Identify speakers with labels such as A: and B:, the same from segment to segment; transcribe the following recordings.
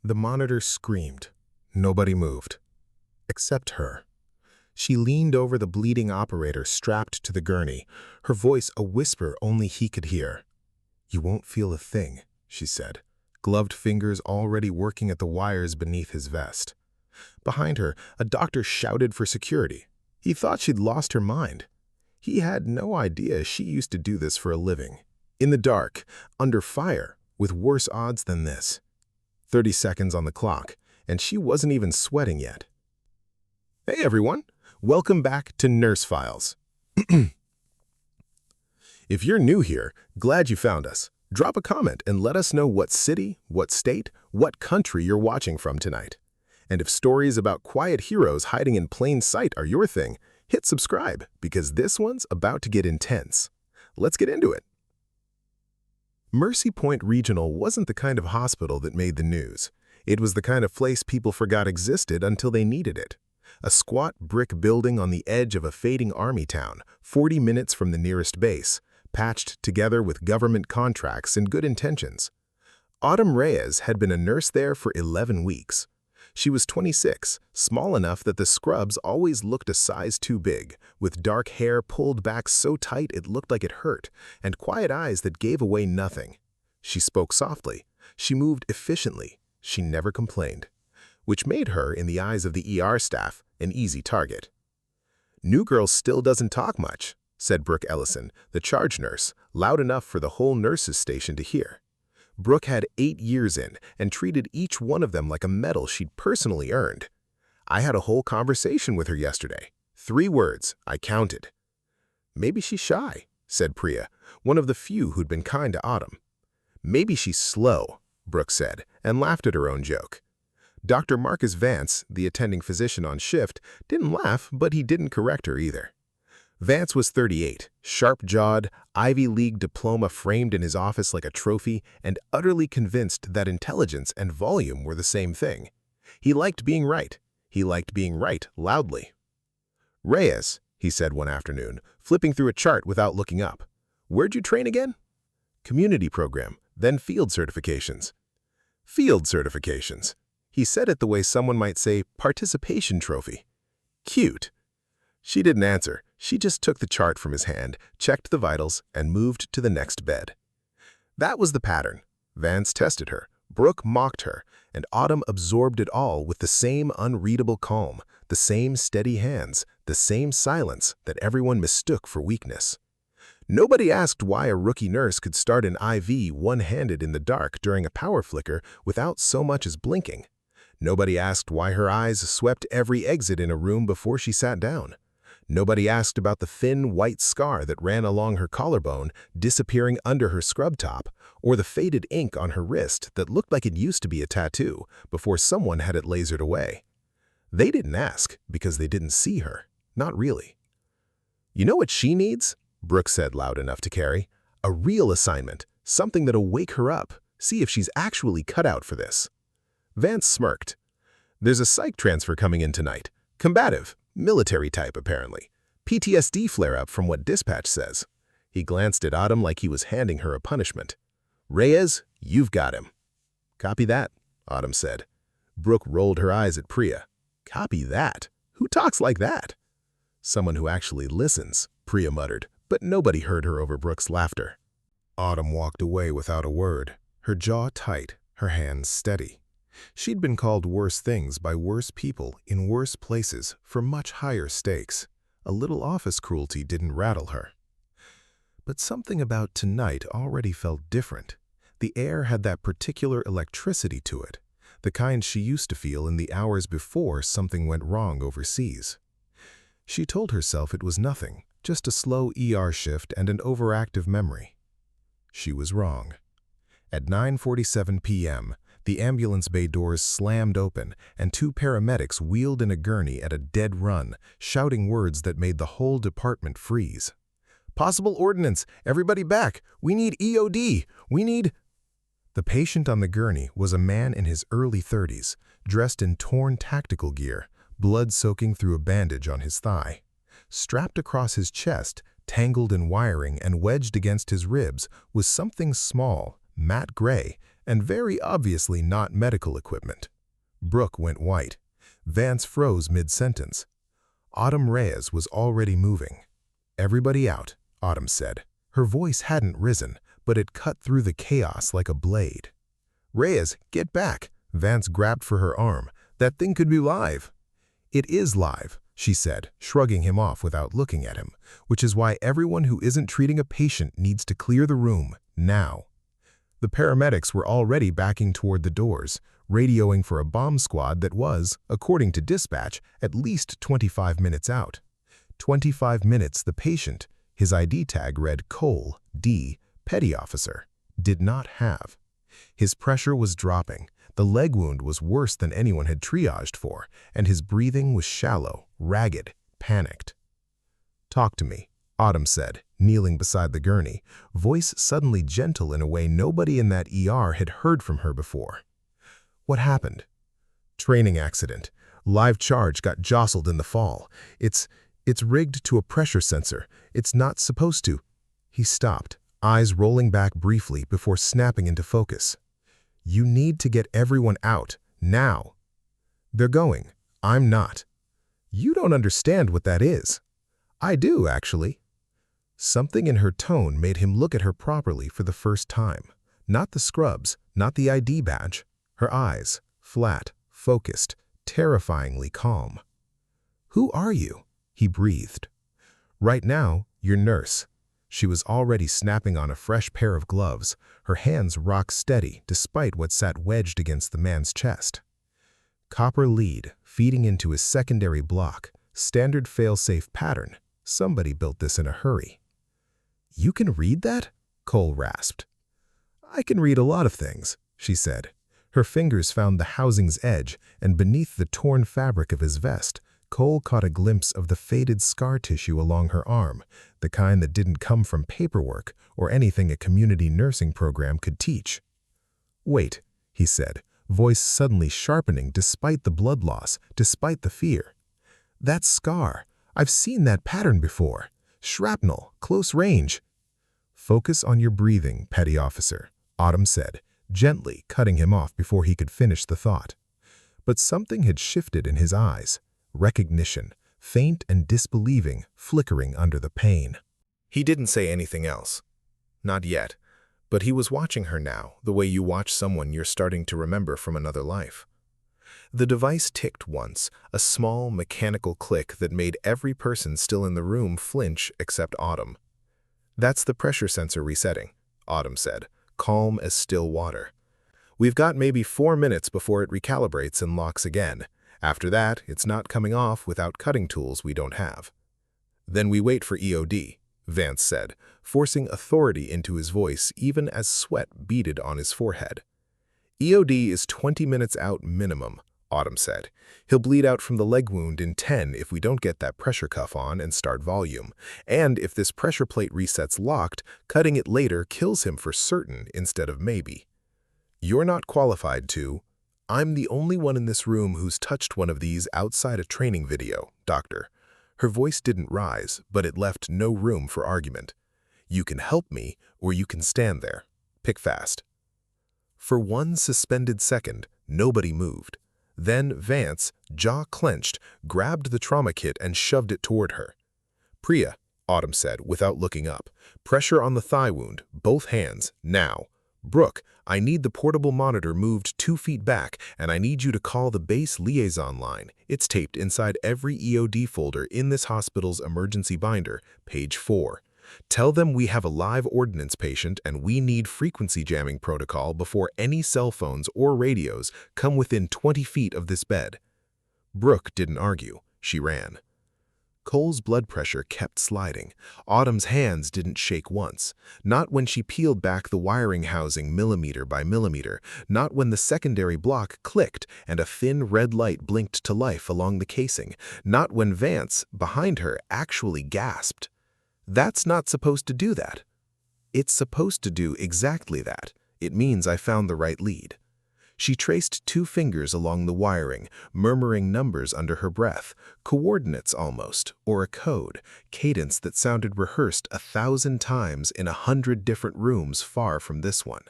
A: The monitor screamed. Nobody moved. Except her. She leaned over the bleeding operator strapped to the gurney, her voice a whisper only he could hear. "You won't feel a thing," she said, gloved fingers already working at the wires beneath his vest. Behind her, a doctor shouted for security. He thought she'd lost her mind. He had no idea she used to do this for a living. In the dark, under fire, with worse odds than this. 30 seconds on the clock, and she wasn't even sweating yet. Hey everyone, welcome back to Nurse Files. If you're new here, glad you found us. Drop a comment and let us know what city, what state, what country you're watching from tonight. And if stories about quiet heroes hiding in plain sight are your thing, hit subscribe because this one's about to get intense. Let's get into it. Mercy Point Regional wasn't the kind of hospital that made the news. It was the kind of place people forgot existed until they needed it. A squat brick building on the edge of a fading army town, 40 minutes from the nearest base, patched together with government contracts and good intentions. Autumn Reyes had been a nurse there for 11 weeks. She was 26, small enough that the scrubs always looked a size too big, with dark hair pulled back so tight it looked like it hurt, and quiet eyes that gave away nothing. She spoke softly. She moved efficiently. She never complained, which made her, in the eyes of the ER staff, an easy target. "New girl still doesn't talk much," said Brooke Ellison, the charge nurse, loud enough for the whole nurses' station to hear. Brooke had 8 years in and treated each one of them like a medal she'd personally earned. "I had a whole conversation with her yesterday. 3 words, I counted." "Maybe she's shy," said Priya, one of the few who'd been kind to Autumn. "Maybe she's slow," Brooke said, and laughed at her own joke. Dr. Marcus Vance, the attending physician on shift, didn't laugh, but he didn't correct her either. Vance was 38, sharp-jawed, Ivy League diploma framed in his office like a trophy, and utterly convinced that intelligence and volume were the same thing. He liked being right. He liked being right loudly. "Reyes," he said one afternoon, flipping through a chart without looking up. "Where'd you train again?" "Community program, then field certifications." "Field certifications." He said it the way someone might say participation trophy. "Cute." She didn't answer. She just took the chart from his hand, checked the vitals, and moved to the next bed. That was the pattern. Vance tested her, Brooke mocked her, and Autumn absorbed it all with the same unreadable calm, the same steady hands, the same silence that everyone mistook for weakness. Nobody asked why a rookie nurse could start an IV one-handed in the dark during a power flicker without so much as blinking. Nobody asked why her eyes swept every exit in a room before she sat down. Nobody asked about the thin, white scar that ran along her collarbone, disappearing under her scrub top, or the faded ink on her wrist that looked like it used to be a tattoo before someone had it lasered away. They didn't ask because they didn't see her. Not really. "You know what she needs?" Brooke said loud enough to carry. "A real assignment, something that'll wake her up, see if she's actually cut out for this." Vance smirked. "There's a psych transfer coming in tonight. Combative. Military type, apparently. PTSD flare-up from what dispatch says." He glanced at Autumn like he was handing her a punishment. "Reyes, you've got him." "Copy that," Autumn said. Brooke rolled her eyes at Priya. "Copy that? Who talks like that?" "Someone who actually listens," Priya muttered, but nobody heard her over Brooke's laughter. Autumn walked away without a word, her jaw tight, her hands steady. She'd been called worse things by worse people in worse places for much higher stakes. A little office cruelty didn't rattle her. But something about tonight already felt different. The air had that particular electricity to it, the kind she used to feel in the hours before something went wrong overseas. She told herself it was nothing, just a slow ER shift and an overactive memory. She was wrong. At 9:47 p.m., the ambulance bay doors slammed open, and 2 paramedics wheeled in a gurney at a dead run, shouting words that made the whole department freeze. "Possible ordnance! Everybody back! We need EOD! We need—" The patient on the gurney was a man in his early 30s, dressed in torn tactical gear, blood soaking through a bandage on his thigh. Strapped across his chest, tangled in wiring and wedged against his ribs, was something small, matte gray, and very obviously not medical equipment. Brooke went white. Vance froze mid-sentence. Autumn Reyes was already moving. "Everybody out," Autumn said. Her voice hadn't risen, but it cut through the chaos like a blade. "Reyes, get back!" Vance grabbed for her arm. "That thing could be live." "It is live," she said, shrugging him off without looking at him, "which is why everyone who isn't treating a patient needs to clear the room, now." The paramedics were already backing toward the doors, radioing for a bomb squad that was, according to dispatch, at least 25 minutes out. 25 minutes the patient, his ID tag read Cole, D, Petty Officer, did not have. His pressure was dropping, the leg wound was worse than anyone had triaged for, and his breathing was shallow, ragged, panicked. "Talk to me," Autumn said, kneeling beside the gurney, voice suddenly gentle in a way nobody in that ER had heard from her before. "What happened?" "Training accident. Live charge got jostled in the fall. It's rigged to a pressure sensor. It's not supposed to." He stopped, eyes rolling back briefly before snapping into focus. "You need to get everyone out, now." "They're going. I'm not." "You don't understand what that is." "I do, actually." Something in her tone made him look at her properly for the first time. Not the scrubs, not the ID badge. Her eyes, flat, focused, terrifyingly calm. "Who are you?" he breathed. "Right now, your nurse." She was already snapping on a fresh pair of gloves, her hands rock steady despite what sat wedged against the man's chest. Copper lead, feeding into his secondary block, standard fail-safe pattern. Somebody built this in a hurry. "You can read that?" Cole rasped. "I can read a lot of things," she said. Her fingers found the housing's edge, and beneath the torn fabric of his vest, Cole caught a glimpse of the faded scar tissue along her arm, the kind that didn't come from paperwork or anything a community nursing program could teach. "Wait," he said, voice suddenly sharpening despite the blood loss, despite the fear. "That scar. I've seen that pattern before. Shrapnel, close range." "Focus on your breathing, Petty Officer," Autumn said, gently cutting him off before he could finish the thought. But something had shifted in his eyes. Recognition, faint and disbelieving, flickering under the pain. He didn't say anything else. Not yet. But he was watching her now, the way you watch someone you're starting to remember from another life. The device ticked once, a small, mechanical click that made every person still in the room flinch except Autumn. "That's the pressure sensor resetting," Autumn said, calm as still water. "We've got maybe 4 minutes before it recalibrates and locks again. After that, it's not coming off without cutting tools we don't have." "Then we wait for EOD," Vance said, forcing authority into his voice even as sweat beaded on his forehead. "EOD is 20 minutes out minimum," Autumn said. "He'll bleed out from the leg wound in 10 if we don't get that pressure cuff on and start volume. And if this pressure plate resets locked, cutting it later kills him for certain instead of maybe. You're not qualified to. I'm the only one in this room who's touched one of these outside a training video, Doctor." Her voice didn't rise, but it left no room for argument. "You can help me, or you can stand there. Pick fast." For one suspended second, nobody moved. Then Vance, jaw clenched, grabbed the trauma kit and shoved it toward her. "Priya," Autumn said without looking up, "pressure on the thigh wound, both hands, now. Brooke, I need the portable monitor moved 2 feet back, and I need you to call the base liaison line. It's taped inside every EOD folder in this hospital's emergency binder, page 4. Tell them we have a live ordnance patient and we need frequency jamming protocol before any cell phones or radios come within 20 feet of this bed." Brooke didn't argue. She ran. Cole's blood pressure kept sliding. Autumn's hands didn't shake once. Not when she peeled back the wiring housing millimeter by millimeter. Not when the secondary block clicked and a thin red light blinked to life along the casing. Not when Vance, behind her, actually gasped. "That's not supposed to do that." "It's supposed to do exactly that. It means I found the right lead." She traced 2 fingers along the wiring, murmuring numbers under her breath, coordinates almost, or a code, cadence that sounded rehearsed 1,000 times in 100 different rooms far from this one.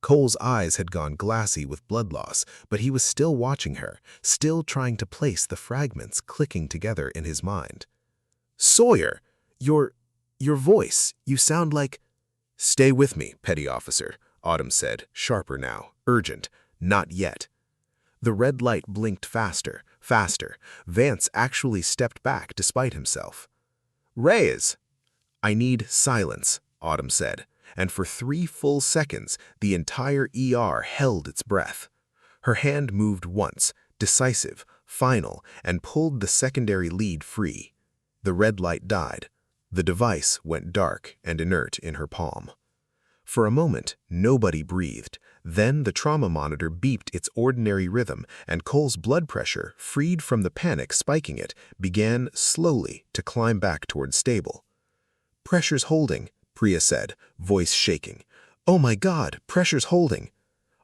A: Cole's eyes had gone glassy with blood loss, but he was still watching her, still trying to place the fragments clicking together in his mind. "Sawyer, your voice, you sound like—" "Stay with me, petty officer," Autumn said, sharper now, urgent. "Not yet." The red light blinked faster, faster. Vance actually stepped back despite himself. "Reyes!" "I need silence," Autumn said, and for 3 full seconds, the entire ER held its breath. Her hand moved once, decisive, final, and pulled the secondary lead free. The red light died. The device went dark and inert in her palm. For a moment, nobody breathed. Then the trauma monitor beeped its ordinary rhythm, and Cole's blood pressure, freed from the panic spiking it, began slowly to climb back toward stable. "Pressure's holding," Priya said, voice shaking. "Oh my God, pressure's holding."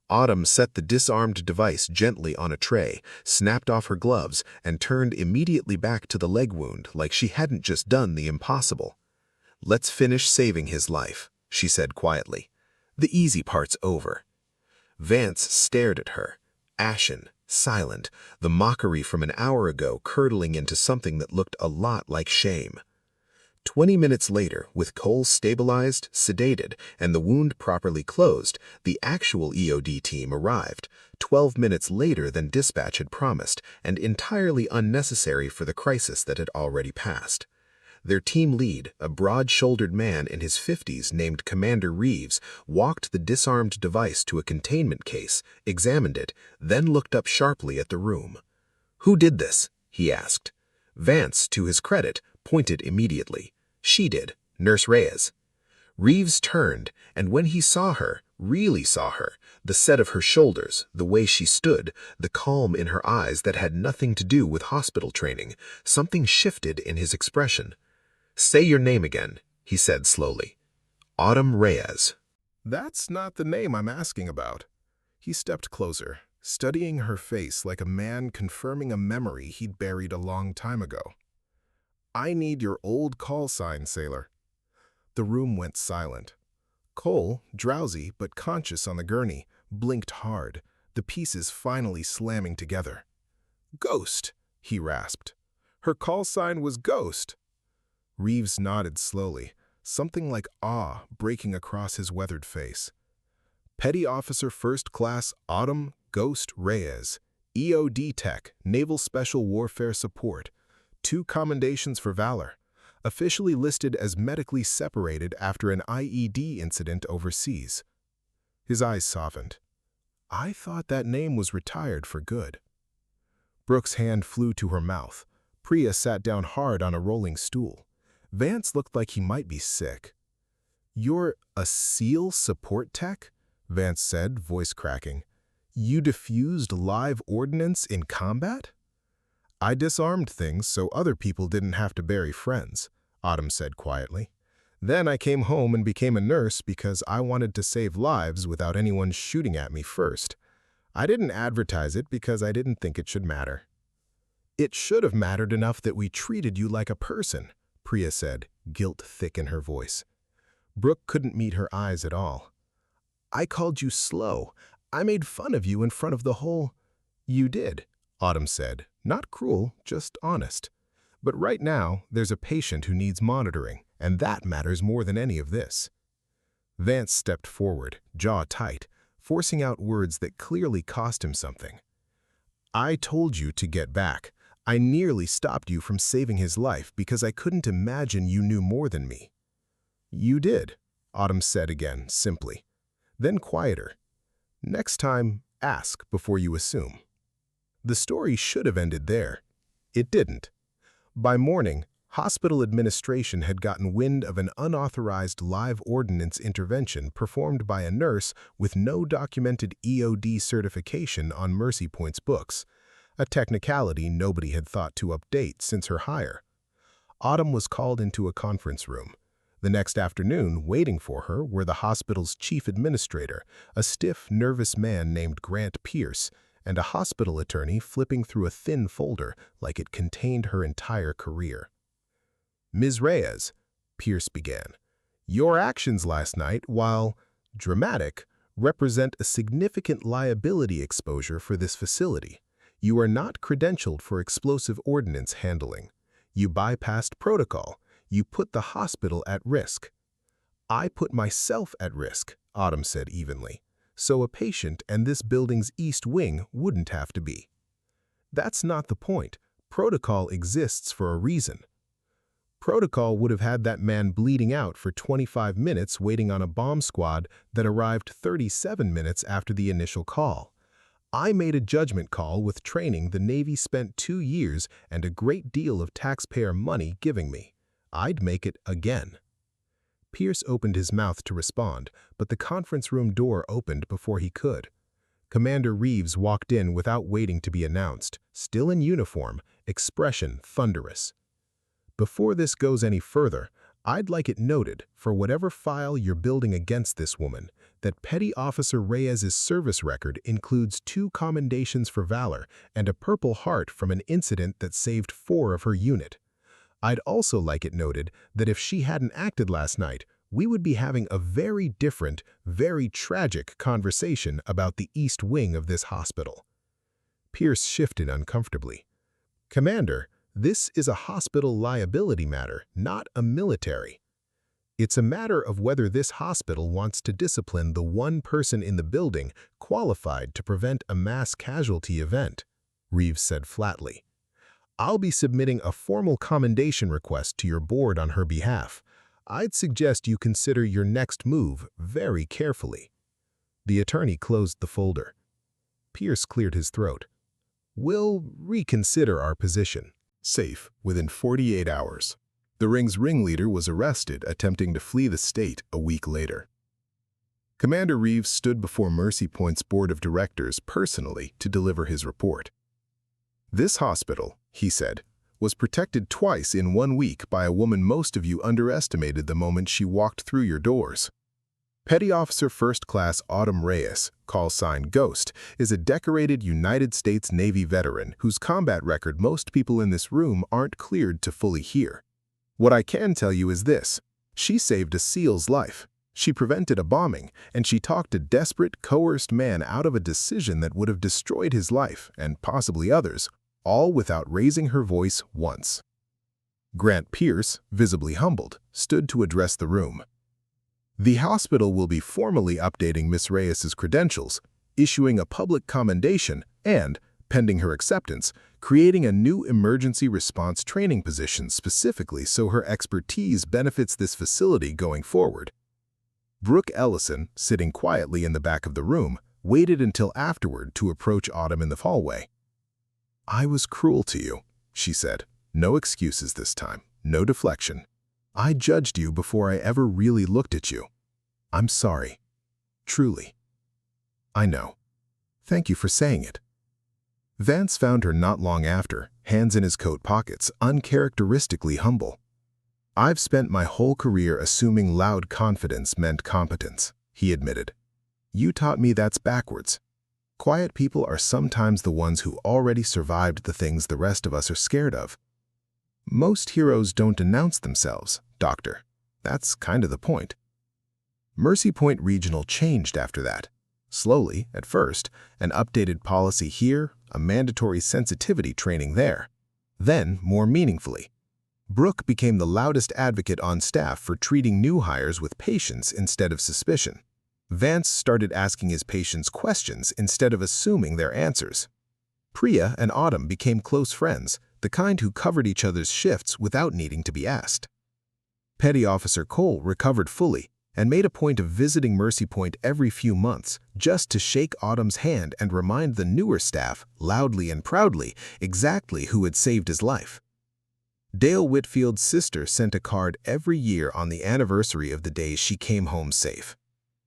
A: Autumn set the disarmed device gently on a tray, snapped off her gloves, and turned immediately back to the leg wound like she hadn't just done the impossible. "Let's finish saving his life," she said quietly. "The easy part's over." Vance stared at her, ashen, silent, the mockery from an hour ago curdling into something that looked a lot like shame. 20 minutes later, with Cole stabilized, sedated, and the wound properly closed, the actual EOD team arrived, 12 minutes later than dispatch had promised, and entirely unnecessary for the crisis that had already passed. Their team lead, a broad-shouldered man in his 50s named Commander Reeves, walked the disarmed device to a containment case, examined it, then looked up sharply at the room. "Who did this?" he asked. Vance, to his credit, pointed immediately. "She did, Nurse Reyes." Reeves turned, and when he saw her, really saw her, the set of her shoulders, the way she stood, the calm in her eyes that had nothing to do with hospital training, something shifted in his expression. "Say your name again," he said slowly. "Autumn Reyes."
B: "That's not the name I'm asking about." He stepped closer, studying her face like a man confirming a memory he'd buried a long time ago. "I need your old call sign, sailor." The room went silent. Cole, drowsy but conscious on the gurney, blinked hard, the pieces finally slamming together. "Ghost," he rasped. "Her call sign was Ghost." Reeves nodded slowly, something like awe breaking across his weathered face. "Petty Officer First Class Autumn Ghost Reyes, EOD Tech, Naval Special Warfare Support, 2 commendations for valor. Officially listed as medically separated after an IED incident overseas." His eyes softened. "I thought that name was retired for good." Brooke's hand flew to her mouth. Priya sat down hard on a rolling stool. Vance looked like he might be sick. "You're a SEAL support tech?" Vance said, voice cracking. "You defused live ordnance in combat?" "I disarmed things so other people didn't have to bury friends," Autumn said quietly. "Then I came home and became a nurse because I wanted to save lives without anyone shooting at me first. I didn't advertise it because I didn't think it should matter." "It should have mattered enough that we treated you like a person," Priya said, guilt thick in her voice. Brooke couldn't meet her eyes at all. "I called you slow. I made fun of you in front of the whole—" "You did," Autumn said. "Not cruel, just honest. But right now, there's a patient who needs monitoring, and that matters more than any of this." Vance stepped forward, jaw tight, forcing out words that clearly cost him something. "I told you to get back. I nearly stopped you from saving his life because I couldn't imagine you knew more than me." "You did," Autumn said again, simply. Then quieter. "Next time, ask before you assume." The story should have ended there. It didn't. By morning, hospital administration had gotten wind of an unauthorized live ordnance intervention performed by a nurse with no documented EOD certification on Mercy Point's books, a technicality nobody had thought to update since her hire. Autumn was called into a conference room. The next afternoon, waiting for her were the hospital's chief administrator, a stiff, nervous man named Grant Pierce, and a hospital attorney flipping through a thin folder like it contained her entire career. "Ms. Reyes," Pierce began, "your actions last night, while dramatic,
A: represent a significant liability exposure for this facility. You are not credentialed for explosive ordnance handling. You bypassed protocol. You put the hospital at risk. I put myself at risk, Autumn said evenly. So a patient and this building's east wing wouldn't have to be. That's not the point. Protocol exists for a reason. Protocol would have had that man bleeding out for 25 minutes waiting on a bomb squad that arrived 37 minutes after the initial call. I made a judgment call with training the Navy spent 2 years and a great deal of taxpayer money giving me. I'd make it again. Pierce opened his mouth to respond, but the conference room door opened before he could. Commander Reeves walked in without waiting to be announced, still in uniform, expression thunderous. Before this goes any further, I'd like it noted, for whatever file you're building against this woman, that Petty Officer Reyes's service record includes 2 commendations for valor and a Purple Heart from an incident that saved 4 of her unit. I'd also like it noted that if she hadn't acted last night, we would be having a very different, very tragic conversation about the east wing of this hospital. Pierce shifted uncomfortably. Commander, this is a hospital liability matter, not a military. It's a matter of whether this hospital wants to discipline the one person in the building qualified to prevent a mass casualty event, Reeves said flatly. I'll be submitting a formal commendation request to your board on her behalf. I'd suggest you consider your next move very carefully. The attorney closed the folder. Pierce cleared his throat. We'll reconsider our position.
B: Safe within 48 hours. The ring's ringleader was arrested attempting to flee the state a week later. Commander Reeves stood before Mercy Point's board of directors personally to deliver his report. This hospital, he said, was protected twice in 1 week by a woman most of you underestimated the moment she walked through your doors. Petty Officer First Class Autumn Reyes, call sign Ghost, is a decorated United States Navy veteran whose combat record most people in this room aren't cleared to fully hear. What I can tell you is this: she saved a SEAL's life. She prevented a bombing, and she talked a desperate, coerced man out of a decision that would have destroyed his life, and possibly others, all without raising her voice once. Grant Pierce, visibly humbled, stood to address the room. The hospital will be formally updating Miss Reyes's credentials, issuing a public commendation, and, pending her acceptance, creating a new emergency response training position specifically so her expertise benefits this facility going forward. Brooke Ellison, sitting quietly in the back of the room, waited until afterward to approach Autumn in the hallway. I was cruel to you, she said. No excuses this time, no deflection. I judged you before I ever really looked at you. I'm sorry. Truly. I know. Thank you for saying it. Vance found her not long after, hands in his coat pockets, uncharacteristically humble. I've spent my whole career assuming loud confidence meant competence, he admitted. You taught me that's backwards. Quiet people are sometimes the ones who already survived the things the rest of us are scared of. Most heroes don't announce themselves, Doctor. That's kind of the point. Mercy Point Regional changed after that. Slowly, at first, an updated policy here, a mandatory sensitivity training there. Then, more meaningfully, Brooke became the loudest advocate on staff for treating new hires with patience instead of suspicion. Vance started asking his patients questions instead of assuming their answers. Priya and Autumn became close friends, the kind who covered each other's shifts without needing to be asked. Petty Officer Cole recovered fully and made a point of visiting Mercy Point every few months just to shake Autumn's hand and remind the newer staff, loudly and proudly, exactly who had saved his life. Dale Whitfield's sister sent a card every year on the anniversary of the day she came home safe.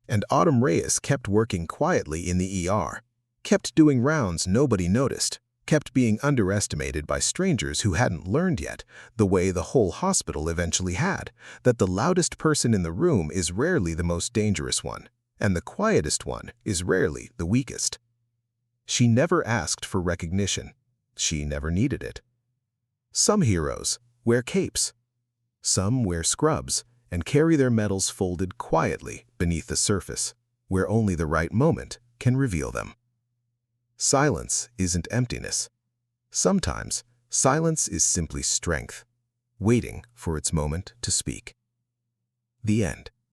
B: And Autumn Reyes kept working quietly in the ER, kept doing rounds nobody noticed, kept being underestimated by strangers who hadn't learned yet, the way the whole hospital eventually had, that the loudest person in the room is rarely the most dangerous one, and the quietest one is rarely the weakest. She never asked for recognition. She never needed it. Some heroes wear capes. Some wear scrubs and carry their medals folded quietly beneath the surface,
A: where only the right moment can reveal them. Silence isn't emptiness. Sometimes, silence is simply strength, waiting for its moment to speak. The end.